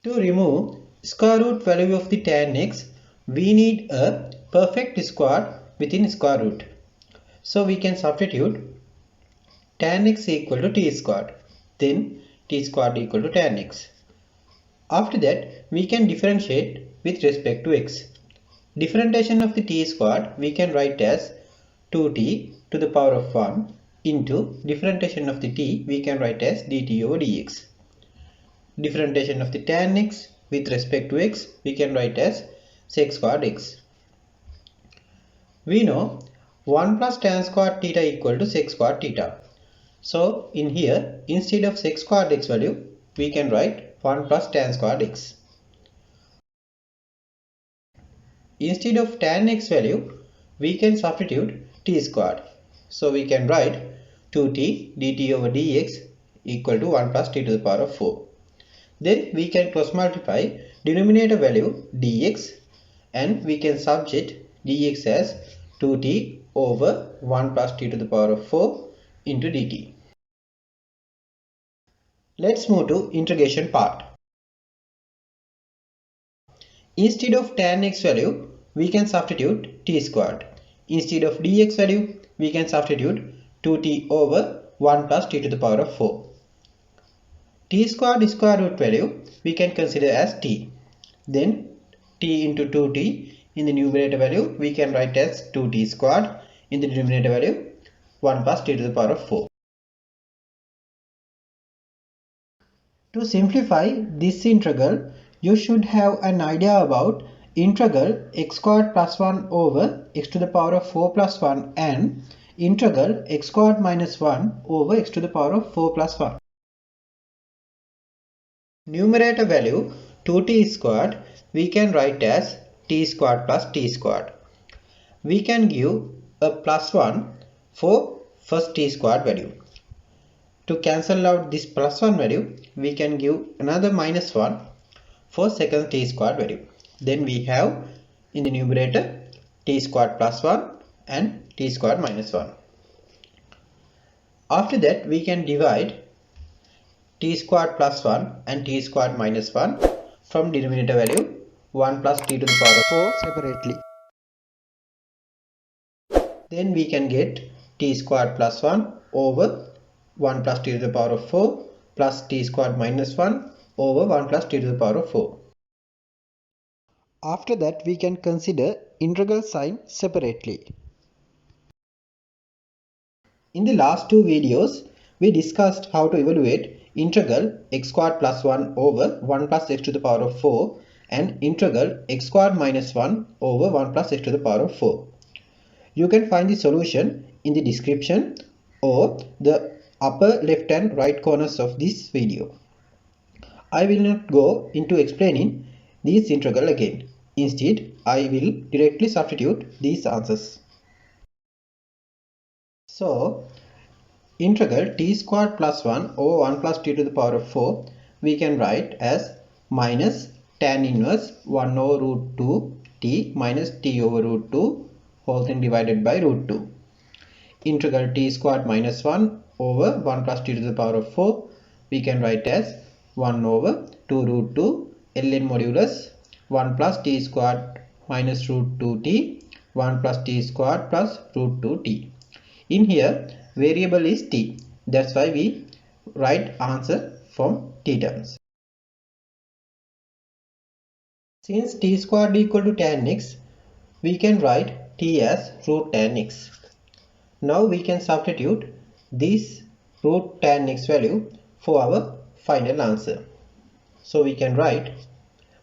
To remove square root value of the tan x, we need a perfect square within square root. So we can substitute tan x equal to t squared. Then t squared equal to tan x. After that, we can differentiate with respect to x. Differentiation of the t squared we can write as 2t to the power of 1 into differentiation of the t we can write as dt over dx. Differentiation of the tan x with respect to x we can write as sec squared x. We know 1 plus tan squared theta equal to sec squared theta. So in here, instead of sec squared x value, we can write 1 plus tan squared x. Instead of tan x value, we can substitute t squared. So we can write 2t dt over dx equal to 1 plus t to the power of 4. Then we can cross multiply denominator value dx and we can substitute dx as 2t over 1 plus t to the power of 4 into dt. Let's move to integration part. Instead of tan x value, we can substitute t squared. Instead of dx value, we can substitute 2t over 1 plus t to the power of 4. T squared square root value we can consider as t. Then t into 2t in the numerator value we can write as 2t squared, in the denominator value 1 plus t to the power of 4. To simplify this integral, you should have an idea about integral x squared plus 1 over x to the power of 4 plus 1 and integral x squared minus 1 over x to the power of 4 plus 1. Numerator value 2t squared we can write as t squared plus t squared. We can give a plus 1 for first t squared value. To cancel out this plus 1 value, we can give another minus 1 for second t squared value. Then we have in the numerator t squared plus 1 and t squared minus 1. After that, we can divide t squared plus 1 and t squared minus 1 from denominator value 1 plus t to the power of 4 separately. Then we can get t squared plus 1 over 1 plus t to the power of 4 plus t squared minus 1 over 1 plus t to the power of 4. After that, we can consider integral sign separately. In the last two videos, we discussed how to evaluate integral x squared plus 1 over 1 plus x to the power of 4 and integral x squared minus 1 over 1 plus x to the power of 4. You can find the solution in the description or the upper left and right corners of this video. I will not go into explaining this integral again. Instead, I will directly substitute these answers. So, integral t squared plus 1 over 1 plus t to the power of 4 we can write as minus tan inverse 1 over root 2 t minus t over root 2 whole thing divided by root 2. Integral t squared minus 1 over 1 plus t to the power of 4 we can write as 1 over 2 root 2 ln modulus 1 plus t squared minus root 2t 1 plus t squared plus root 2t. In here variable is t, that's why we write answer from t terms. Since t squared equal to tan x, we can write t as root tan x. Now we can substitute this root tan x value for our final answer. So we can write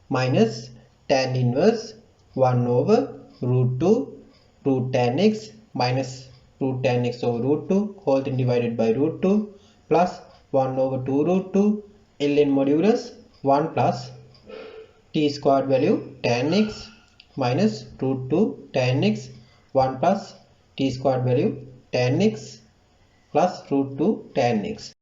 minus tan inverse 1 over root 2 root tan x minus root tan x over root 2 whole thing divided by root 2 plus 1 over 2 root 2 ln modulus 1 plus t squared value tan x minus root 2 tan x 1 plus t squared value tan x plus root 2 tan x.